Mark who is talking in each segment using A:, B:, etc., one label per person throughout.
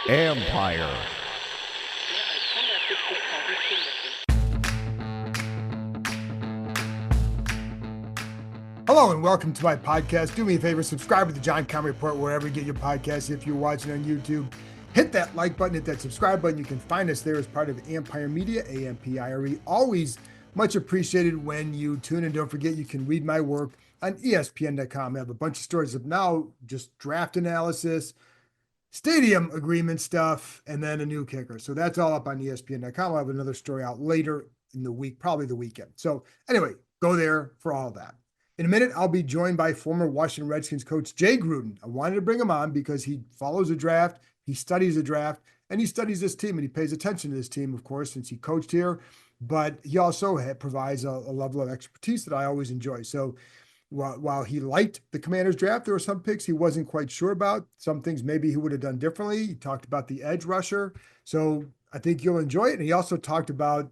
A: Empire.
B: Hello and welcome to my podcast. Do me a favor, subscribe to the John Keim Report wherever you get your podcasts. If you're watching on YouTube, hit that like button, hit that subscribe button. You can find us there as part of Empire Media, AMPIRE. Always much appreciated when you tune in. Don't forget you can read my work on ESPN.com. I have a bunch of stories of now just draft analysis, stadium agreement stuff, and then a new kicker. So that's all up on ESPN.com. I'll have another story out later in the week, probably the weekend. So anyway, go there for all that. In a minute, I'll be joined by former Washington Redskins coach Jay Gruden. I wanted to bring him on because he follows the draft, he studies the draft, and he studies this team, and he pays attention to this team, of course, since he coached here. But he also provides a level of expertise that I always enjoy. So while he liked the Commanders draft, there were some picks he wasn't quite sure about. Some things maybe he would have done differently. He talked about the edge rusher. So I think you'll enjoy it. And he also talked about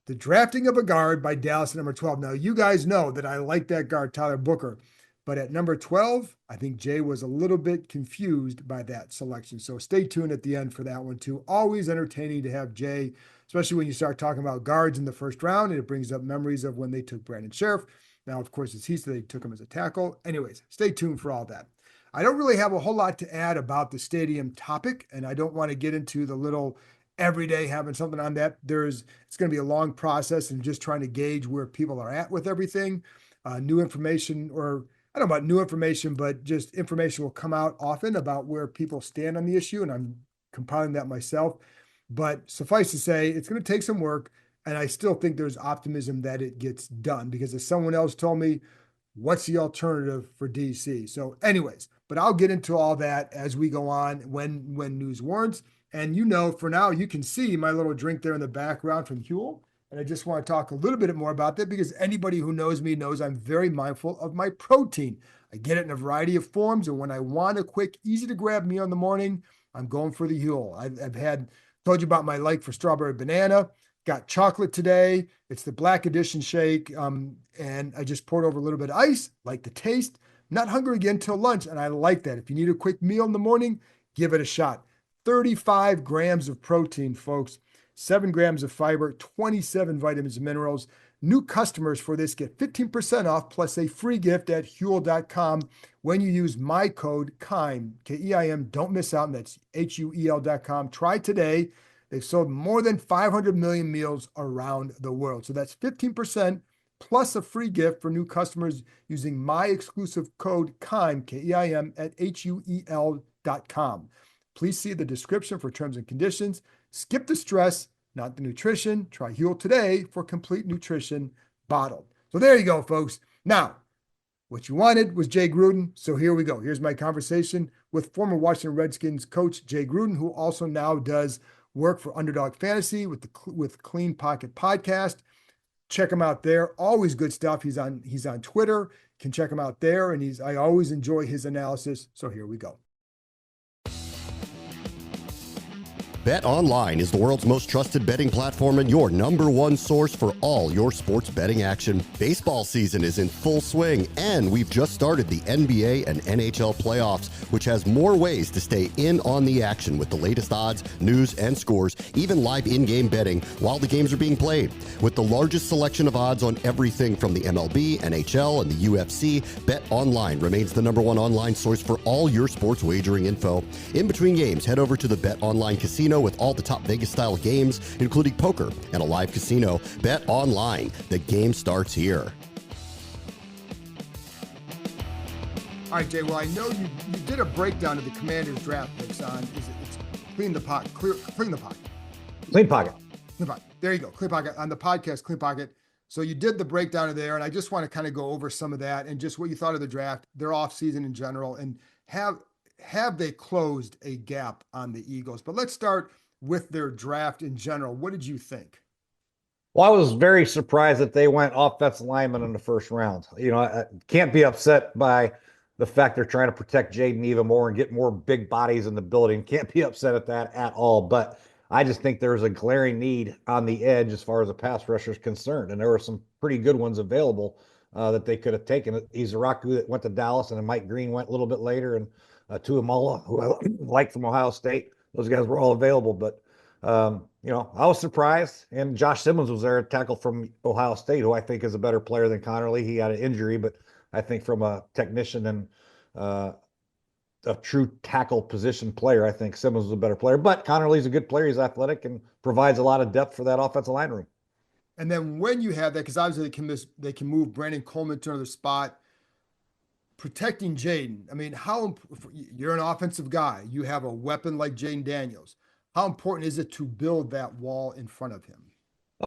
B: the drafting of a guard by Dallas at number 12. Now, you guys know that I like that guard, Tyler Booker. But at number 12, I think Jay was a little bit confused by that selection. So stay tuned at the end for that one, too. Always entertaining to have Jay, especially when you start talking about guards in the first round, and it brings up memories of when they took Brandon Sheriff. Now, of course, it's he said they took him as a tackle. Anyways, stay tuned for all that. I don't really have a whole lot to add about the stadium topic, and I don't want to get into the little every day having something on that. It's going to be a long process and just trying to gauge where people are at with everything. New information, or I don't know about new information, but just information will come out often about where people stand on the issue, and I'm compiling that myself. But suffice to say, it's going to take some work, and I still think there's optimism that it gets done, because as someone else told me, what's the alternative for DC? So anyways, but I'll get into all that as we go on when news warrants. And for now, you can see my little drink there in the background from Huel. And I just want to talk a little bit more about that, because anybody who knows me knows I'm very mindful of my protein. I get it in a variety of forms. And when I want a quick, easy to grab meal in the morning, I'm going for the Huel. I've told you about my like for strawberry banana, got chocolate today. It's the Black Edition shake. And I just poured over a little bit of ice, like the taste. Not hungry again till lunch. And I like that. If you need a quick meal in the morning, give it a shot. 35 grams of protein, folks, 7 grams of fiber, 27 vitamins and minerals. New customers for this get 15% off plus a free gift at huel.com when you use my code KEIM, K-E-I-M. Don't miss out, and that's HUEL.com. Try today. They've sold more than 500 million meals around the world. So that's 15% plus a free gift for new customers using my exclusive code KEIM, K-E-I-M, at HUEL.com. Please see the description for terms and conditions. Skip the stress, not the nutrition. Try Huel today for complete nutrition bottled. So there you go, folks. Now, what you wanted was Jay Gruden. So here we go. Here's my conversation with former Washington Redskins coach Jay Gruden, who also now does work for Underdog Fantasy with Clean Pocket Podcast. Check him out there. Always good stuff. He's on Twitter. Can check him out there. And I always enjoy his analysis. So here we go.
C: Bet Online is the world's most trusted betting platform and your number one source for all your sports betting action. Baseball season is in full swing, and we've just started the NBA and NHL playoffs, which has more ways to stay in on the action with the latest odds, news, and scores, even live in-game betting while the games are being played. With the largest selection of odds on everything from the MLB, NHL, and the UFC, Bet Online remains the number one online source for all your sports wagering info. In between games, head over to the Bet Online casino with all the top Vegas-style games, including poker and a live casino. Bet Online. The game starts here.
B: All right, Jay. Well, I know you did a breakdown of the Commanders draft picks on it's Clean the Pocket. Clean the Pocket.
D: Clean Pocket.
B: Clean Pocket. There you go. Clean Pocket on the podcast. Clean Pocket. So you did the breakdown of there, and I just want to kind of go over some of that and just what you thought of the draft, their off season in general, and have they closed a gap on the Eagles? But let's start with their draft in general. What did you think?
D: Well, I was very surprised that they went offensive lineman in the first round. I can't be upset by the fact they're trying to protect Jaden even more and get more big bodies in the building. Can't be upset at that at all. But I just think there's a glaring need on the edge as far as a pass rusher is concerned. And there were some pretty good ones available that they could have taken. Izaraku that went to Dallas, and then Mike Green went a little bit later. And Tuamala, who I like from Ohio State. Those guys were all available, but I was surprised. And Josh Simmons was there, a tackle from Ohio State, who I think is a better player than Connerly. He had an injury, but I think from a technician and uh, a true tackle position player, I think Simmons was a better player. But Connerly's a good player. He's athletic and provides a lot of depth for that offensive line room.
B: And then when you have that, because obviously they can move Brandon Coleman to another spot, protecting Jaden. I mean, you're an offensive guy. You have a weapon like Jaden Daniels. How important is it to build that wall in front of him?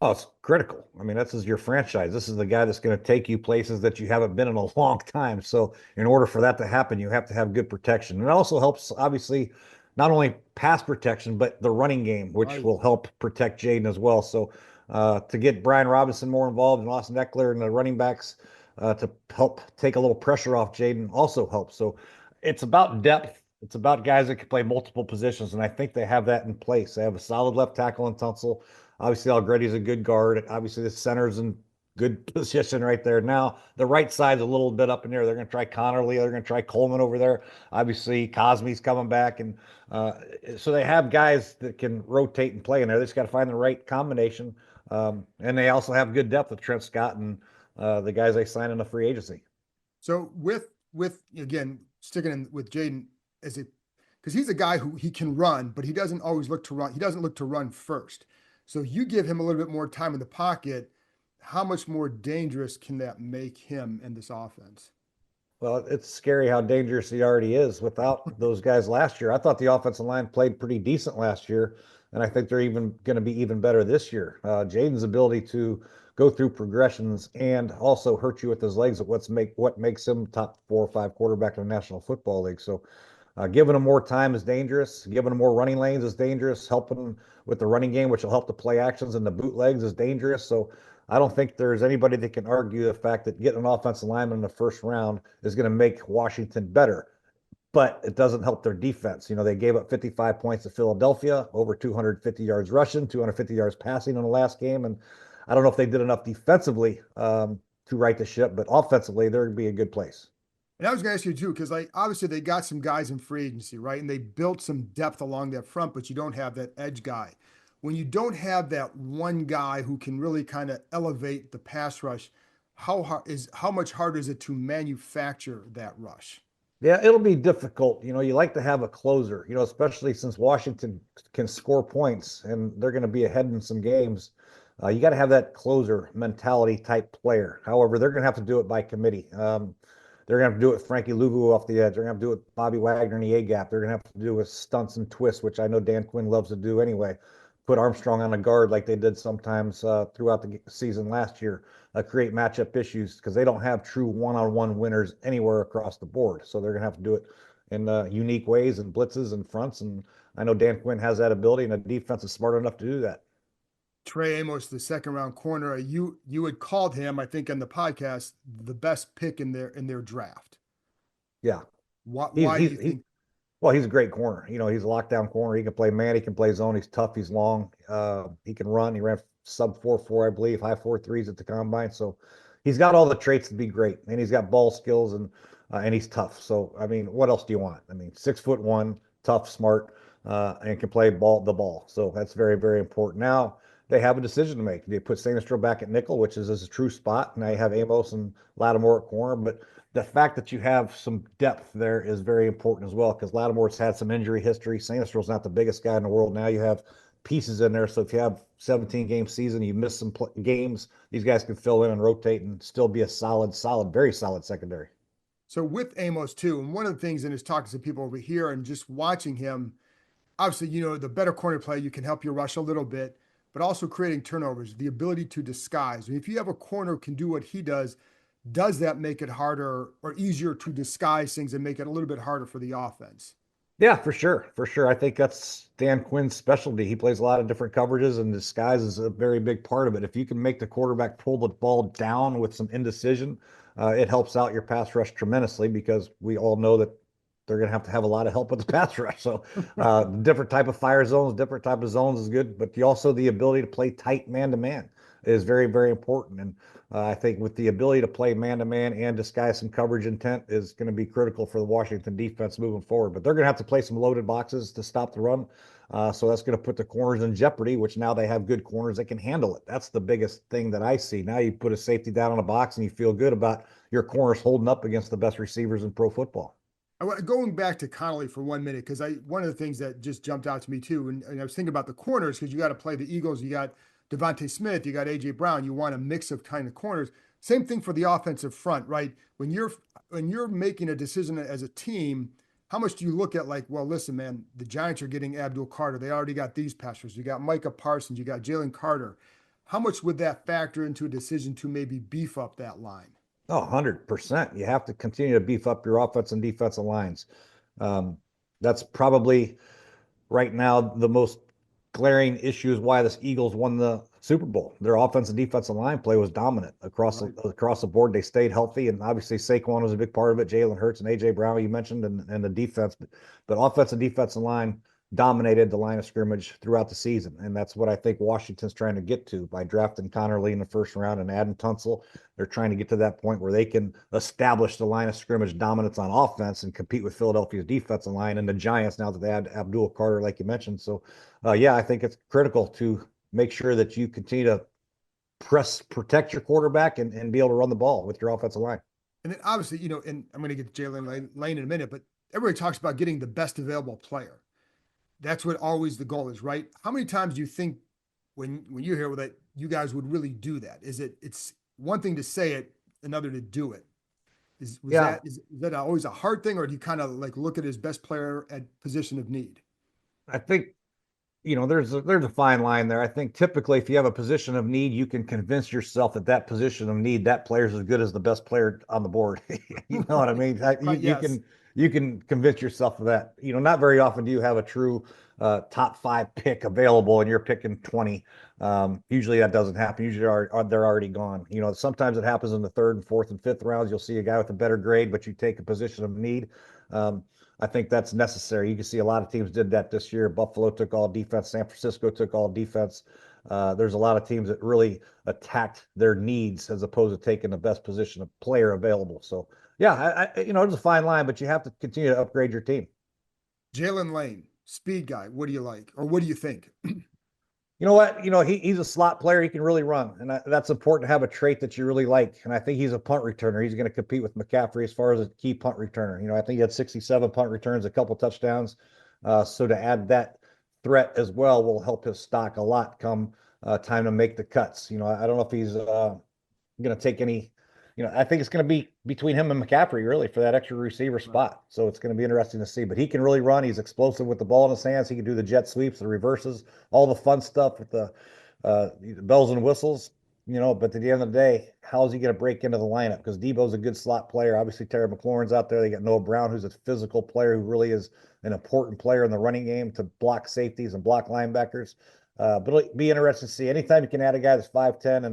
D: Oh, it's critical. I mean, this is your franchise. This is the guy that's going to take you places that you haven't been in a long time. So, in order for that to happen, you have to have good protection. And it also helps, obviously, not only pass protection, but the running game, which
B: Right.
D: will help protect Jaden as well. So, to get Brian Robinson more involved and Austin Eckler and the running backs to help take a little pressure off Jaden also helps. So, it's about depth. It's about guys that can play multiple positions. And I think they have that in place. They have a solid left tackle in Tunsil. Obviously, Algretti's a good guard. Obviously, the center's in good position right there. Now, the right side's a little bit up in there. They're going to try Connerly. They're going to try Coleman over there. Obviously, Cosme's coming back. And so they have guys that can rotate and play in there. They just got to find the right combination. And they also have good depth with Trent Scott and the guys they signed in the free agency.
B: So with again sticking in with Jaden as it because he's a guy who he can run, but he doesn't always look to run. He doesn't look to run first. So you give him a little bit more time in the pocket. How much more dangerous can that make him in this offense?
D: Well, it's scary how dangerous he already is without those guys last year. I thought the offensive line played pretty decent last year, and I think they're even going to be even better this year. Jaden's ability to go through progressions and also hurt you with his legs at what makes him top 4 or 5 quarterback in the National Football League. So giving him more time is dangerous. Giving him more running lanes is dangerous. Helping him with the running game, which will help the play actions and the bootlegs, is dangerous. So I don't think there's anybody that can argue the fact that getting an offensive lineman in the first round is going to make Washington better. But it doesn't help their defense. They gave up 55 points to Philadelphia, over 250 yards rushing, 250 yards passing in the last game. And I don't know if they did enough defensively to right the ship, but offensively, they're going to be a good place.
B: And I was going to ask you too, because obviously they got some guys in free agency, right? And they built some depth along that front, but you don't have that edge guy. When you don't have that one guy who can really kind of elevate the pass rush, how much harder is it to manufacture that rush?
D: Yeah, it'll be difficult. You like to have a closer, especially since Washington can score points and they're going to be ahead in some games. You got to have that closer mentality type player. However, they're going to have to do it by committee. They're going to have to do it with Frankie Luvu off the edge. They're going to have to do it with Bobby Wagner in the A gap. They're going to have to do it with stunts and twists, which I know Dan Quinn loves to do anyway. Put Armstrong on a guard like they did sometimes throughout the season last year. Create matchup issues because they don't have true one-on-one winners anywhere across the board. So they're going to have to do it in unique ways and blitzes and fronts. And I know Dan Quinn has that ability, and the defense is smart enough to do that.
B: Trey Amos, the second round corner, you had called him, I think, on the podcast, the best pick in their draft.
D: Yeah.
B: Why do you think?
D: Well, he's a great corner. He's a lockdown corner. He can play man. He can play zone. He's tough. He's long. He can run. He ran sub 4.4, I believe, high 4.3s at the combine. So he's got all the traits to be great, and he's got ball skills and he's tough. So I mean, what else do you want? I mean, 6'1", tough, smart, and can play the ball. So that's very, very important. Now they have a decision to make. They put Sinistro back at nickel, which is a true spot. Now you have Amos and Lattimore at corner, but the fact that you have some depth there is very important as well because Lattimore's had some injury history. Sinistro's not the biggest guy in the world. Now you have pieces in there. So if you have 17-game season, you miss some games, these guys can fill in and rotate and still be a solid, very solid secondary.
B: So with Amos too, and one of the things in his talking to people over here and just watching him, obviously, the better corner play, you can help your rush a little bit, but also creating turnovers, the ability to disguise. And if you have a corner who can do what he does that make it harder or easier to disguise things and make it a little bit harder for the offense?
D: Yeah, for sure. For sure. I think that's Dan Quinn's specialty. He plays a lot of different coverages, and disguise is a very big part of it. If you can make the quarterback pull the ball down with some indecision, it helps out your pass rush tremendously because we all know that they're going to have a lot of help with the pass rush. So different type of fire zones, different type of zones is good, but you also the ability to play tight man to man. is very, very important. And I think with the ability to play man-to-man and disguise some coverage intent is going to be critical for the Washington defense moving forward. But they're going to have to play some loaded boxes to stop the run. So that's going to put the corners in jeopardy, which now they have good corners that can handle it. That's the biggest thing that I see. Now you put a safety down on a box and you feel good about your corners holding up against the best receivers in pro football.
B: Going back to Connolly for 1 minute, because one of the things that just jumped out to me too, and I was thinking about the corners, because you got to play the Eagles, you got Devontae Smith, you got AJ Brown, you want a mix of kind of corners. Same thing for the offensive front, right? When you're making a decision as a team, how much do you look at like, well, listen, man, the Giants are getting Abdul Carter. They already got these passers. You got Micah Parsons, you got Jalen Carter. How much would that factor into a decision to maybe beef up that line?
D: Oh, 100%. You have to continue to beef up your offense and defensive lines. That's probably right now the most glaring issue is why the Eagles won the Super Bowl. Their offense and defensive line play was dominant across the board. They stayed healthy, and obviously Saquon was a big part of it. Jalen Hurts and AJ Brown, you mentioned, and the defense, but offense and defensive line dominated the line of scrimmage throughout the season. And that's what I think Washington's trying to get to by drafting Connor Lee in the first round and adding Tunsil. They're trying to get to that point where they can establish the line of scrimmage dominance on offense and compete with Philadelphia's defensive line and the Giants now that they add Abdul Carter, like you mentioned. So, yeah, I think it's critical to make sure that you continue to protect your quarterback and be able to run the ball with your offensive line.
B: And then obviously, and I'm going to get to Jalen Lane in a minute, but everybody talks about getting the best available player. That's what always the goal is, right? How many times do you think when you're here with that, you guys would really do that? It's one thing to say it, another to do it. Is that always a hard thing, or do you kind of like look at his best player at position of need?
D: I think, there's a fine line there. I think typically if you have a position of need, you can convince yourself that position of need, that player is as good as the best player on the board. You know what I mean? You can convince yourself of that. Not very often do you have a true top 5 pick available and you're picking 20. Usually that doesn't happen. Usually they're already gone. Sometimes it happens in the 3rd and 4th and 5th rounds. You'll see a guy with a better grade, but you take a position of need. I think that's necessary. You can see a lot of teams did that this year. Buffalo took all defense. San Francisco took all defense. There's a lot of teams that really attacked their needs as opposed to taking the best position of player available. So, yeah, there's a fine line, but you have to continue to upgrade your team.
B: Jalen Lane, speed guy. What do you like, or what do you think?
D: You know what? He's a slot player. He can really run, and that's important to have a trait that you really like. And I think he's a punt returner. He's going to compete with McCaffrey as far as a key punt returner. I think he had 67 punt returns, a couple touchdowns. So to add that threat as well will help his stock a lot come time to make the cuts. I don't know if he's going to take any. I think it's going to be between him and McCaffrey really for that extra receiver spot. So it's going to be interesting to see. But he can really run. He's explosive with the ball in his hands. He can do the jet sweeps, the reverses, all the fun stuff with the bells and whistles. But at the end of the day, how is he going to break into the lineup? Because Debo's a good slot player. Obviously, Terry McLaurin's out there. They got Noah Brown, who's a physical player who really is an important player in the running game to block safeties and block linebackers. But it'll be interesting to see. Anytime you can add a guy that's 5'10"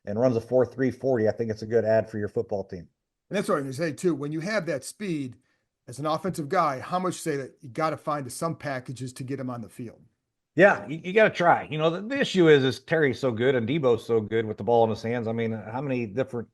D: and runs a 4.3 40, I think it's a good ad for your football team.
B: And that's what I'm going to say too. When you have that speed as an offensive guy, how much say that you got to find some packages to get him on the field?
D: Yeah, you got to try. The issue is Terry's so good and Debo's so good with the ball in his hands. I mean, how many different,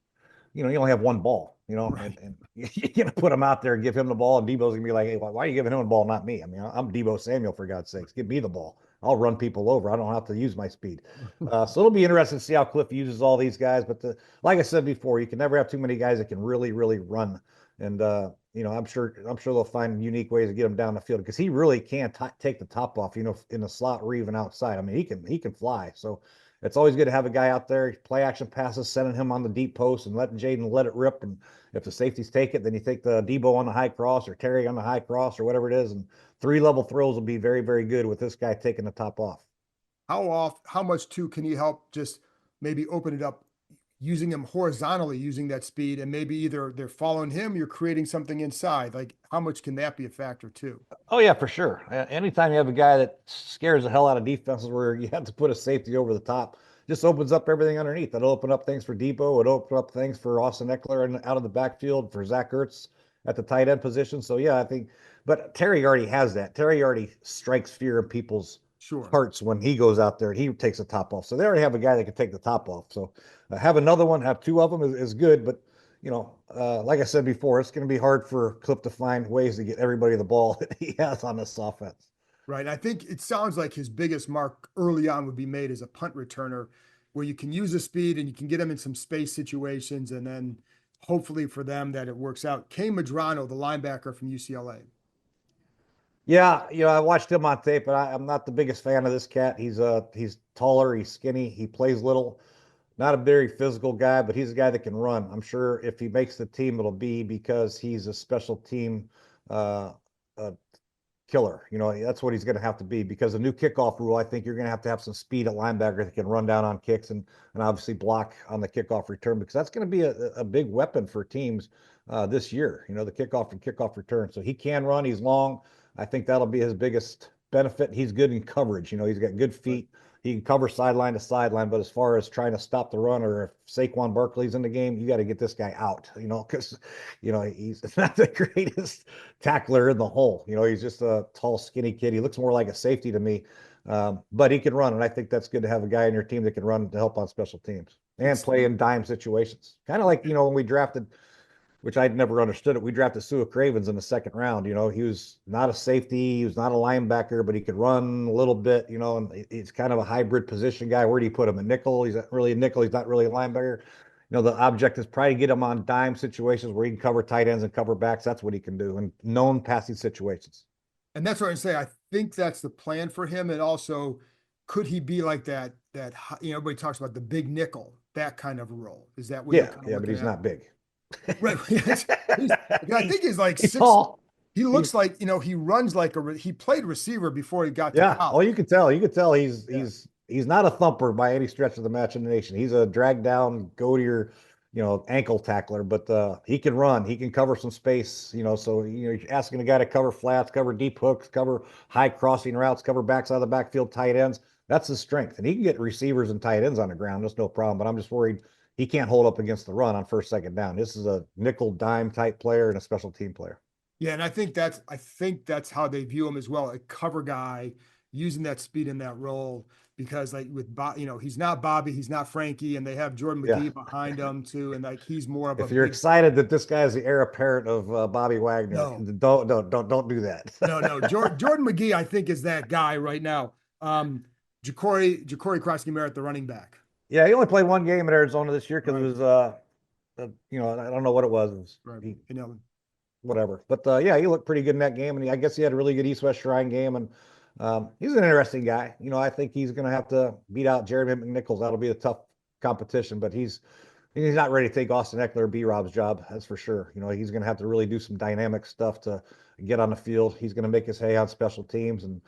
D: you only have one ball,
B: right.
D: and you're going to put him out there and give him the ball, and Debo's going to be like, hey, why are you giving him the ball, not me? I mean, I'm Debo Samuel, for God's sakes. Give me the ball. I'll run people over. I don't have to use my speed. So it'll be interesting to see how Cliff uses all these guys. But like I said before, you can never have too many guys that can really, really run. And I'm sure they'll find unique ways to get him down the field because he really can take the top off. In the slot or even outside. I mean, he can fly. So it's always good to have a guy out there, play action passes, sending him on the deep post and letting Jaden let it rip. And if the safeties take it, then you take the Debo on the high cross or Terry on the high cross or whatever it is. And 3-level throws will be very, very good with this guy taking the top off.
B: How much too can you help just maybe open it up using him horizontally, using that speed, and maybe either they're following him, you're creating something inside. Like how much can that be a factor too?
D: Oh yeah, for sure. Anytime you have a guy that scares the hell out of defenses where you have to put a safety over the top, just opens up everything underneath. It'll open up things for Debo. It'll open up things for Austin Eckler and out of the backfield for Zach Ertz at the tight end position. So yeah, I think, but Terry already has that. Terry already strikes fear in people's
B: Sure.
D: hearts when he goes out there and he takes the top off. So they already have a guy that can take the top off. So have another one, have two of them is good. But, like I said before, it's going to be hard for Cliff to find ways to get everybody the ball that he has on this offense.
B: Right. I think it sounds like his biggest mark early on would be made as a punt returner, where you can use the speed and you can get him in some space situations, and then hopefully for them that it works out. KEIM, the linebacker from UCLA.
D: Yeah, I watched him on tape, but I'm not the biggest fan of this cat. He's taller, he's skinny, he plays little, not a very physical guy, but he's a guy that can run. I'm sure if he makes the team, it'll be because he's a special team uh, uh, killer. That's what he's going to have to be because the new kickoff rule, I think you're going to have some speed at linebacker that can run down on kicks and obviously block on the kickoff return because that's going to be a big weapon for teams this year, the kickoff and kickoff return. So he can run, he's long. I think that'll be his biggest benefit. He's good in coverage. He's got good feet. He can cover sideline to sideline, but as far as trying to stop the run or if Saquon Barkley's in the game, you got to get this guy out, because, he's not the greatest tackler in the hole. He's just a tall, skinny kid. He looks more like a safety to me, but he can run. And I think that's good to have a guy in your team that can run to help on special teams and play in dime situations. Kind of like, when we drafted, which I'd never understood it. We drafted Sua Cravens in the second round. He was not a safety, he was not a linebacker, but he could run a little bit, and he's kind of a hybrid position guy. Where do you put him? A nickel? He's not really a nickel, he's not really a linebacker. The object is probably get him on dime situations where he can cover tight ends and cover backs. That's what he can do, and known passing situations.
B: And that's what I say. I think that's the plan for him. And also, could he be like that, everybody talks about the big nickel, that kind of role? Is that what
D: Yeah, but he's not big.
B: Right. I think he's like
D: he's tall.
B: He looks like, he runs like he played receiver before he got to college.
D: Oh, you could tell. He's not a thumper by any stretch of the imagination. He's a drag down, go to your, ankle tackler, but he can run. He can cover some space, so, you're asking a guy to cover flats, cover deep hooks, cover high crossing routes, cover backs out of the backfield, tight ends. That's his strength. And he can get receivers and tight ends on the ground. That's no problem. But I'm just worried he can't hold up against the run on first, second down. This is a nickel dime type player and a special team player.
B: Yeah, and I think that's how they view him as well, a cover guy using that speed in that role. Because like with he's not Bobby, he's not Frankie, and they have Jordan McGee behind him too, and like he's more of
D: if you're excited that this guy is the heir apparent of Bobby Wagner, don't do that.
B: No, Jordan McGee, I think, is that guy right now. Ja'Cory Krosky-Merritt at the running back.
D: Yeah, he only played one game at Arizona this year because it was, I don't know what it was. Whatever. But yeah, he looked pretty good in that game, and I guess he had a really good East-West Shrine game, and he's an interesting guy. I think he's going to have to beat out Jeremy McNichols. That'll be a tough competition, but he's not ready to take Austin Eckler or B-Rob's job. That's for sure. He's going to have to really do some dynamic stuff to get on the field. He's going to make his hay on special teams, and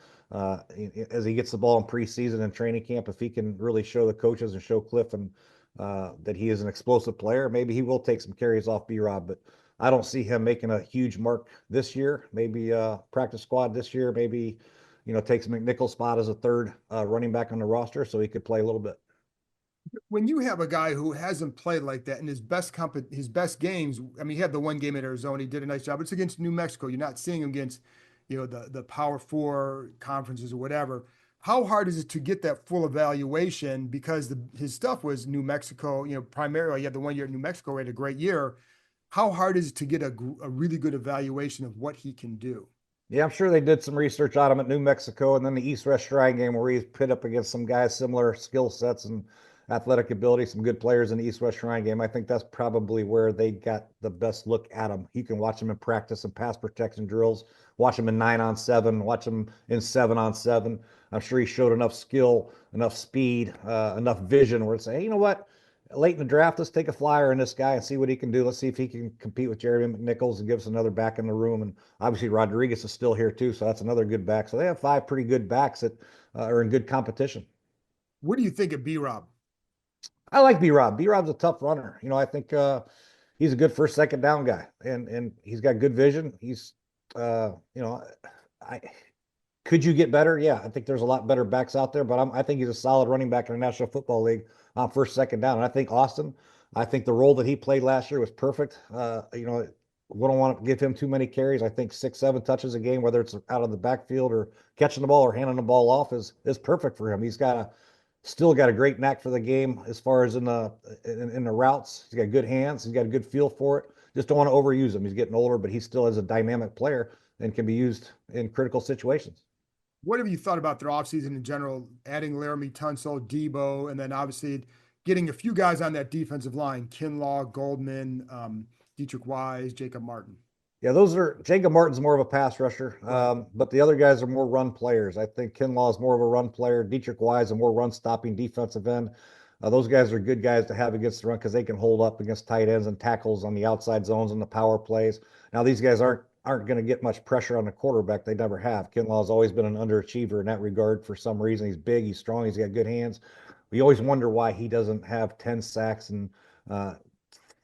D: as he gets the ball in preseason and training camp, if he can really show the coaches and show Cliff and that he is an explosive player, maybe he will take some carries off B-Rob. But I don't see him making a huge mark this year. Maybe practice squad this year. Maybe takes McNichols' spot as a third running back on the roster so he could play a little bit.
B: When you have a guy who hasn't played like that in his best games, I mean, he had the one game at Arizona, he did a nice job. It's against New Mexico. You're not seeing him against, the Power 4 conferences or whatever. How hard is it to get that full evaluation? Because his stuff was New Mexico, primarily. He had the 1 year at New Mexico, had a great year. How hard is it to get a really good evaluation of what he can do?
D: Yeah, I'm sure they did some research on him at New Mexico, and then the East-West Shrine game where he's pit up against some guys, similar skill sets and athletic ability, some good players in the East-West Shrine game. I think that's probably where they got the best look at him. You can watch him in practice and pass protection drills, watch him in 9-on-7, watch him in 7-on-7. I'm sure he showed enough skill, enough speed, enough vision where it's, hey, you know what? Late in the draft, let's take a flyer on this guy and see what he can do. Let's see if he can compete with Jeremy McNichols and give us another back in the room. And obviously Rodriguez is still here too, so that's another good back. So they have 5 pretty good backs that are in good competition.
B: What do you think of B-Rob?
D: I like B-Rob. B-Rob's a tough runner. I think he's a good first, second down guy, and he's got good vision. He's, could you get better? Yeah, I think there's a lot better backs out there, but I think he's a solid running back in the National Football League on first, second down. And I think the role that he played last year was perfect. we don't want to give him too many carries. I think 6, 7 touches a game, whether it's out of the backfield or catching the ball or handing the ball off, is perfect for him. He's still got a great knack for the game as far as in the routes. He's got good hands. He's got a good feel for it. Just don't want to overuse him. He's getting older, but he still is a dynamic player and can be used in critical situations.
B: What have you thought about their offseason in general, adding Laramie Tunsil, Debo, and then obviously getting a few guys on that defensive line, Kinlaw, Goldman, Dietrich Wise, Jacob Martin?
D: Yeah, Jacob Martin's more of a pass rusher, but the other guys are more run players. I think Kinlaw is more of a run player. Dietrich Wise, a more run stopping defensive end. Those guys are good guys to have against the run because they can hold up against tight ends and tackles on the outside zones and the power plays. Now, these guys aren't going to get much pressure on the quarterback. They never have. Kinlaw has always been an underachiever in that regard for some reason. He's big, he's strong, he's got good hands. We always wonder why he doesn't have 10 sacks and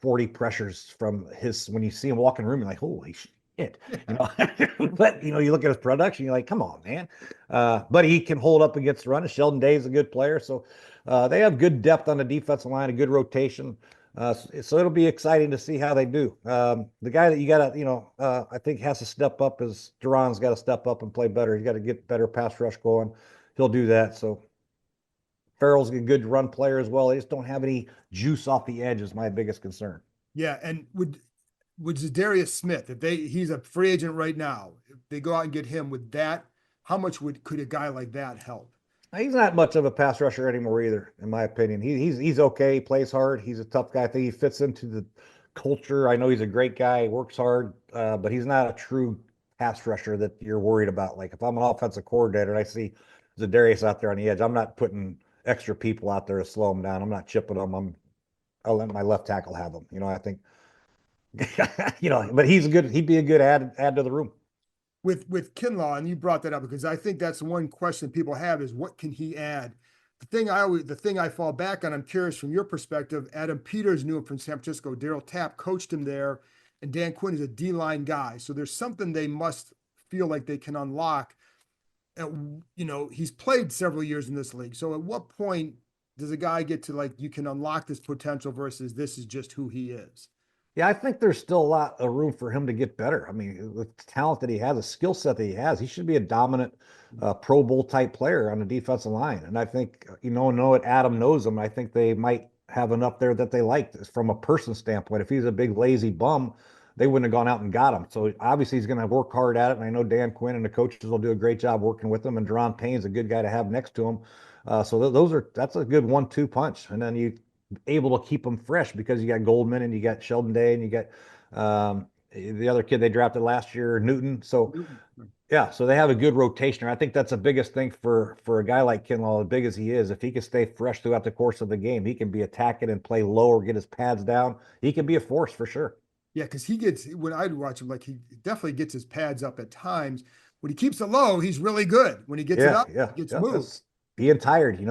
D: 40 pressures from when you see him walk in the room, you're like, holy shit, but you look at his production, you're like, come on, man. But he can hold up against the run. Sheldon Day is a good player. So they have good depth on the defensive line, a good rotation. So it'll be exciting to see how they do. The guy that you got to, I think has to step up is Duran's got to step up and play better. He's got to get better pass rush going. He'll do that. So Farrell's a good run player as well. They just don't have any juice off the edge is my biggest concern.
B: Yeah, and would Zadarius Smith, he's a free agent right now, if they go out and get him, with that, how much could a guy like that help?
D: He's not much of a pass rusher anymore either, in my opinion. He's okay. He plays hard. He's a tough guy. I think he fits into the culture. I know he's a great guy. He works hard, but he's not a true pass rusher that you're worried about. Like if I'm an offensive coordinator and I see Zadarius out there on the edge, I'm not putting extra people out there to slow him down. I'm not chipping him. I'll let my left tackle have him. I think, but he'd be a good add to the room.
B: With Kinlaw, and you brought that up because I think that's one question people have is what can he add? The thing I fall back on, I'm curious from your perspective, Adam Peters knew him from San Francisco. Daryl Tapp coached him there, and Dan Quinn is a D-line guy. So there's something they must feel like they can unlock. He's played several years in this league. So at what point does a guy get to you can unlock this potential versus this is just who he is?
D: Yeah, I think there's still a lot of room for him to get better. I mean, the talent that he has, the skill set that he has, he should be a dominant Pro Bowl type player on the defensive line. And I think, Adam knows him. I think they might have enough there that they like from a person standpoint. If he's a big lazy bum, they wouldn't have gone out and got him. So obviously he's going to work hard at it. And I know Dan Quinn and the coaches will do a great job working with him. And Deron Payne's a good guy to have next to him. So that's a good 1-2 punch. And then you able to keep them fresh because you got Goldman and you got Sheldon Day and you got the other kid they drafted last year, Newton. So yeah, so they have a good rotation. I think that's the biggest thing for a guy like Kinlaw, as big as he is. If he can stay fresh throughout the course of the game, he can be attacking and play low or get his pads down. He can be a force for sure.
B: Yeah, because when I'd watch him, he definitely gets his pads up at times. When he keeps it low, he's really good. When he gets it up, he gets moved.
D: Being tired, you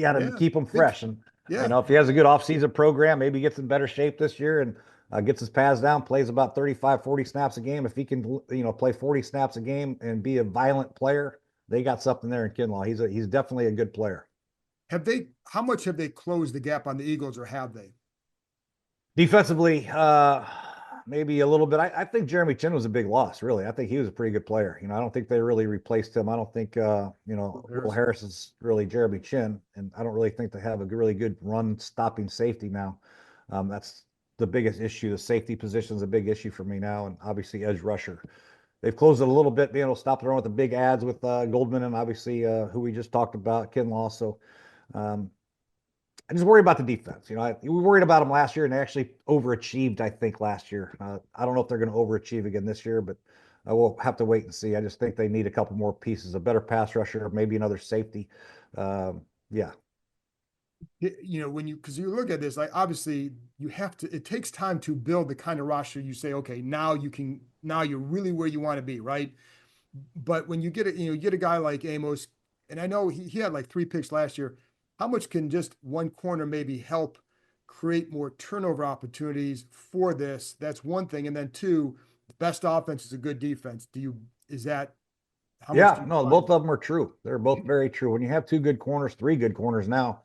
D: got to keep him fresh. And if he has a good offseason program, maybe he gets in better shape this year and gets his pads down, plays about 35, 40 snaps a game. If he can, play 40 snaps a game and be a violent player, they got something there in Kinlaw. He's definitely a good player.
B: How much have they closed the gap on the Eagles, or have they?
D: Defensively, maybe a little bit. I think Jeremy Chin was a big loss, really. I think he was a pretty good player. I don't think they really replaced him. I don't think, Will Harris is really Jeremy Chin, and I don't really think they have a really good run stopping safety now. That's the biggest issue. The safety position is a big issue for me now, and obviously edge rusher. They've closed it a little bit, being able to stop the run with the big ads with Goldman and obviously who we just talked about, Kinlaw. So I just worry about the defense. We worried about them last year, and they actually overachieved, I think, last year. I don't know if they're going to overachieve again this year, but we'll have to wait and see. I just think they need a couple more pieces, a better pass rusher, maybe another safety. Yeah.
B: Because you look at this, obviously it takes time to build the kind of roster you say, okay, now you're really where you want to be, right? But when you get a guy like Amos, and I know he had 3 picks last year. How much can just one corner maybe help create more turnover opportunities for this? That's one thing. And then 2, the best offense is a good defense.
D: Both of them are true. They're both very true. When you have 2 good corners, 3 good corners now,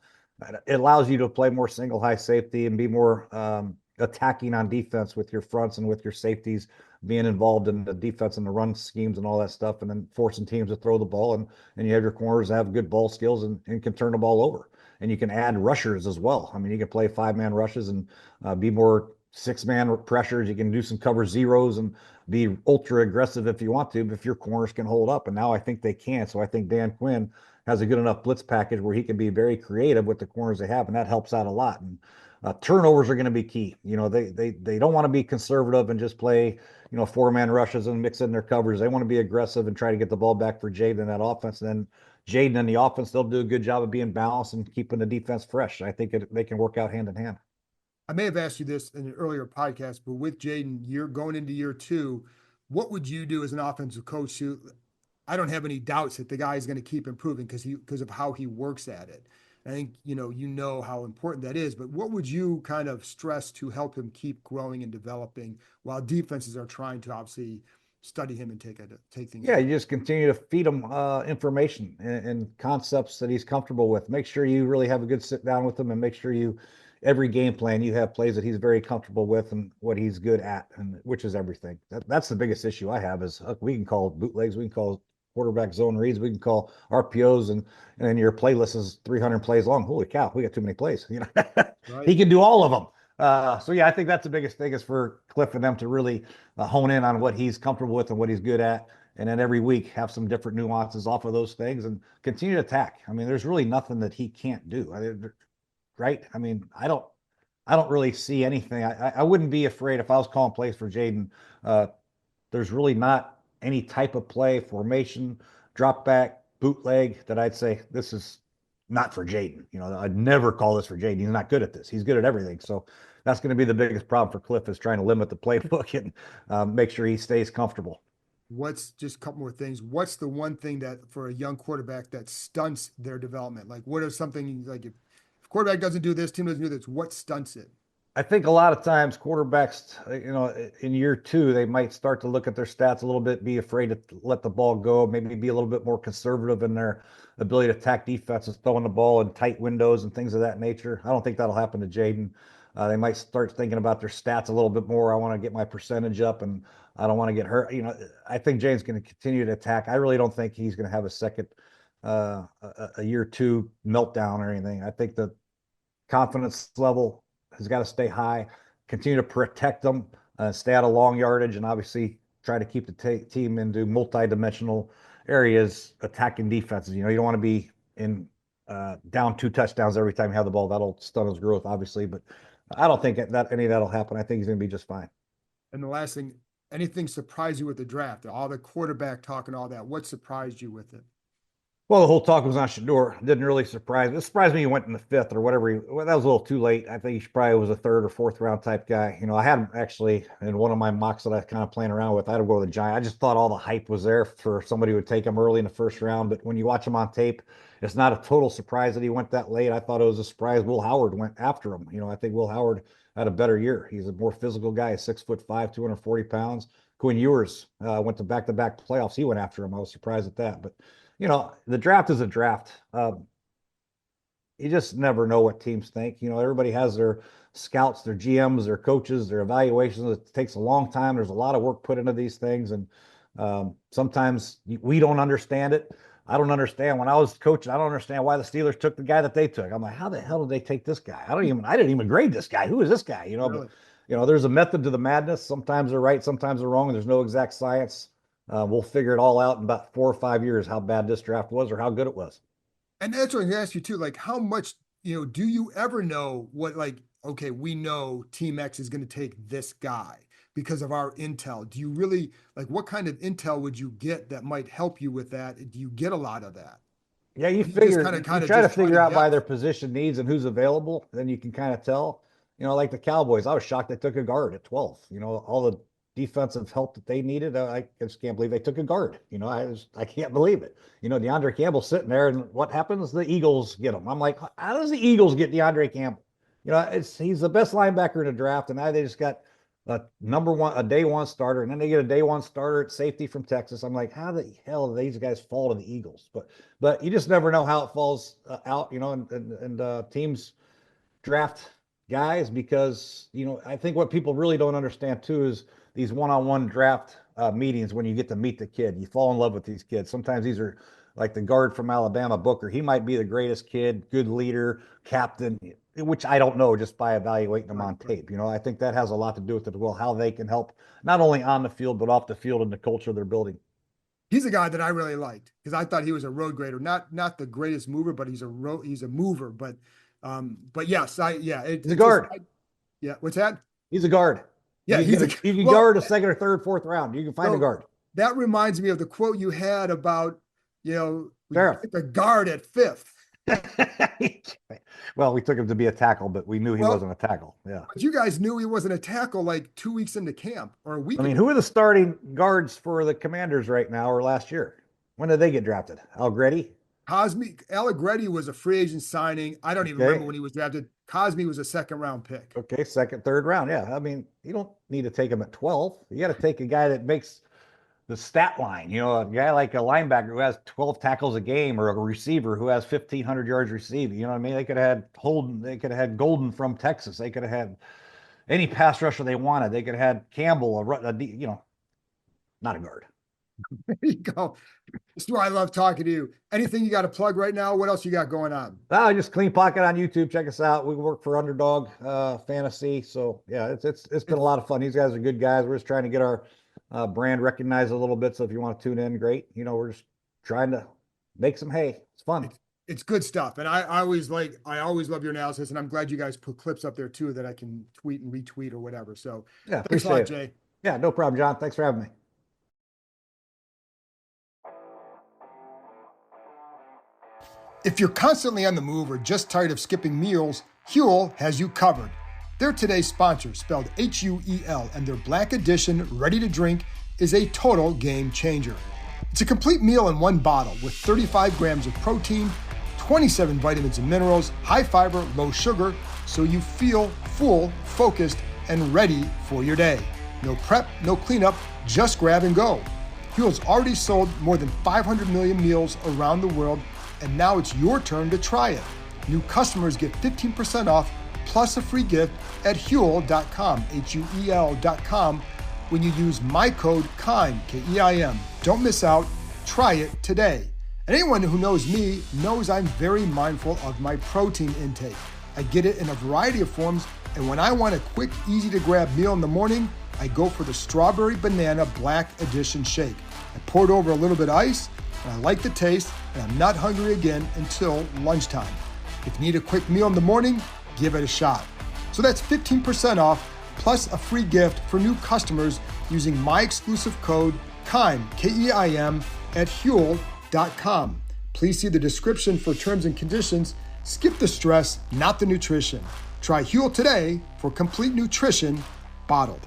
D: it allows you to play more single high safety and be more attacking on defense with your fronts and with your safeties being involved in the defense and the run schemes and all that stuff, and then forcing teams to throw the ball, and you have your corners that have good ball skills and can turn the ball over. And you can add rushers as well. I mean, you can play 5-man rushes and be more 6-man pressures. You can do some cover zeros and be ultra aggressive if you want to, if your corners can hold up. And now I think they can. So I think Dan Quinn has a good enough blitz package where he can be very creative with the corners they have, and that helps out a lot. And turnovers are going to be key. They don't want to be conservative and just play 4-man rushes and mix in their covers. They want to be aggressive and try to get the ball back for Jaden in that offense. And then Jaden and the offense, they'll do a good job of being balanced and keeping the defense fresh. I think they can work out hand in hand.
B: I may have asked you this in an earlier podcast, but with Jaden, you're going into year 2. What would you do as an offensive coach? I don't have any doubts that the guy is going to keep improving because of how he works at it. I think you know how important that is. But what would you kind of stress to help him keep growing and developing while defenses are trying to obviously study him and take things?
D: Yeah, you just continue to feed him information and concepts that he's comfortable with. Make sure you really have a good sit down with him, and make sure every game plan you have plays that he's very comfortable with and what he's good at, and which is everything. That's the biggest issue I have is we can call bootlegs, we can call quarterback zone reads, we can call RPOs, and then your playlist is 300 plays long. Holy cow, we got too many plays.
B: Right.
D: He can do all of them. So yeah, I think that's the biggest thing is for Cliff and them to really hone in on what he's comfortable with and what he's good at, and then every week have some different nuances off of those things and continue to attack. I mean, there's really nothing that he can't do, right? I mean, I don't really see anything. I wouldn't be afraid if I was calling plays for Jaden. There's really not any type of play, formation, drop back, bootleg that I'd say this is not for Jaden. I'd never call this for Jaden. He's not good at this. He's good at everything. So that's going to be the biggest problem for Cliff is trying to limit the playbook and make sure he stays comfortable.
B: Just a couple more things. What's the one thing that for a young quarterback that stunts their development? Like what is something like if quarterback doesn't do this, team doesn't do this, what stunts it?
D: I think a lot of times quarterbacks, in year 2, they might start to look at their stats a little bit, be afraid to let the ball go, maybe be a little bit more conservative in their ability to attack defenses, throwing the ball in tight windows and things of that nature. I don't think that'll happen to Jaden. They might start thinking about their stats a little bit more. I want to get my percentage up and I don't want to get hurt. I think Jaden's going to continue to attack. I really don't think he's going to have a second, a year 2 meltdown or anything. I think the confidence level has got to stay high, continue to protect them, stay out of long yardage, and obviously try to keep the team into multi-dimensional areas, attacking defenses. You don't want to be in down 2 touchdowns every time you have the ball. That'll stunt his growth, obviously, but I don't think that any of that'll happen. I think he's going to be just fine.
B: And the last thing, anything surprised you with the draft? All the quarterback talk and all that, what surprised you with it?
D: Well, the whole talk was on Shador. Didn't really surprise me. It surprised me he went in the 5th or whatever. Well, that was a little too late. I think he probably was a 3rd or 4th round type guy. I had him actually in one of my mocks that I was kind of playing around with. I had to go with the Giant. I just thought all the hype was there for somebody who would take him early in the 1st round. But when you watch him on tape, it's not a total surprise that he went that late. I thought it was a surprise Will Howard went after him. I think Will Howard had a better year. He's a more physical guy, 6'5", 240 pounds. Quinn Ewers went to back-to-back playoffs. He went after him. I was surprised at that. But the draft is a draft. You just never know what teams think. Everybody has their scouts, their GMs, their coaches, their evaluations. It takes a long time. There's a lot of work put into these things. And sometimes we don't understand it. I don't understand. When I was coaching, I don't understand why the Steelers took the guy that they took. I'm like, how the hell did they take this guy? I didn't even grade this guy. Who is this guy?
B: Really?
D: But there's a method to the madness. Sometimes they're right, sometimes they're wrong, and there's no exact science. We'll figure it all out in about 4 or 5 years, how bad this draft was or how good it was.
B: And that's what I'm going to ask you too. Like, how much, do you ever know what, like, okay, we know Team X is going to take this guy because of our intel. Do you really, like, what kind of intel would you get that might help you with that? Do you get a lot of that?
D: Yeah, you try to figure out by their position needs and who's available. Then you can kind of tell. Like the Cowboys, I was shocked they took a guard at 12. All the defensive help that they needed. I just can't believe they took a guard. I can't believe it. DeAndre Campbell's sitting there, and what happens? The Eagles get him. I'm like, how does the Eagles get DeAndre Campbell? He's the best linebacker in the draft, and now they just got a day 1 starter, and then they get a day 1 starter at safety from Texas. I'm like, how the hell do these guys fall to the Eagles? But you just never know how it falls out. And teams draft guys because, I think what people really don't understand too is these one-on-one draft meetings when you get to meet the kid. You fall in love with these kids. Sometimes these are like the guard from Alabama, Booker. He might be the greatest kid, good leader, captain, which I don't know just by evaluating them on tape. I think that has a lot to do with it as well, how they can help not only on the field, but off the field and the culture they're building.
B: He's a guy that I really liked because I thought he was a road grader, not the greatest mover, but he's a mover. But yes,
D: he's a guard.
B: Yeah, what's that?
D: He's a guard.
B: Yeah,
D: you can guard a second or third, fourth round. You can find a guard.
B: That reminds me of the quote you had about we picked a guard at fifth.
D: Well, we took him to be a tackle, but we knew he wasn't a tackle. Yeah.
B: But you guys knew he wasn't a tackle like 2 weeks into camp or a week.
D: I mean, who are the starting guards for the Commanders right now or last year? When did they get drafted? Allegretti?
B: Allegretti was a free agent signing. I don't even remember when he was drafted. Cosme was a second-round pick.
D: Okay, second, third round. Yeah. I mean, you don't need to take him at 12. You got to take a guy that makes the stat line, a guy like a linebacker who has 12 tackles a game or a receiver who has 1,500 yards receiving. You know what I mean? They could have had Holden. They could have had Golden from Texas. They could have had any pass rusher they wanted. They could have had Campbell, not a guard.
B: There you go. This is why I love talking to you. Anything you got to plug right now? What else you got going on?
D: Just Clean Pocket on YouTube. Check us out. We work for Underdog Fantasy. So yeah, it's been a lot of fun. These guys are good guys. We're just trying to get our brand recognized a little bit. So if you want to tune in, great. We're just trying to make some hay. It's fun.
B: It's good stuff. And I always love your analysis, and I'm glad you guys put clips up there too that I can tweet and retweet or whatever. So
D: yeah,
B: thanks a lot, Jay.
D: Yeah, no problem, John. Thanks for having me.
B: If you're constantly on the move or just tired of skipping meals, Huel has you covered. They're today's sponsor, spelled Huel, and their Black Edition Ready to Drink is a total game changer. It's a complete meal in one bottle with 35 grams of protein, 27 vitamins and minerals, high fiber, low sugar, so you feel full, focused, and ready for your day. No prep, no cleanup, just grab and go. Huel's already sold more than 500 million meals around the world, and now it's your turn to try it. New customers get 15% off plus a free gift at huel.com, Huel.com, when you use my code KEIM, K-E-I-M. Don't miss out. Try it today. And anyone who knows me knows I'm very mindful of my protein intake. I get it in a variety of forms, and when I want a quick, easy-to-grab meal in the morning, I go for the Strawberry Banana Black Edition Shake. I pour it over a little bit of ice, and I like the taste, and I'm not hungry again until lunchtime. If you need a quick meal in the morning, give it a shot. So that's 15% off plus a free gift for new customers using my exclusive code KEIM, K-E-I-M, at huel.com. Please see the description for terms and conditions. Skip the stress, not the nutrition. Try Huel today for complete nutrition bottled.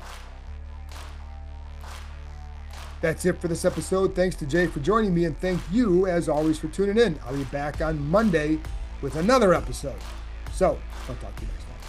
B: That's it for this episode. Thanks to Jay for joining me, and thank you, as always, for tuning in. I'll be back on Monday with another episode. So, I'll talk to you next time.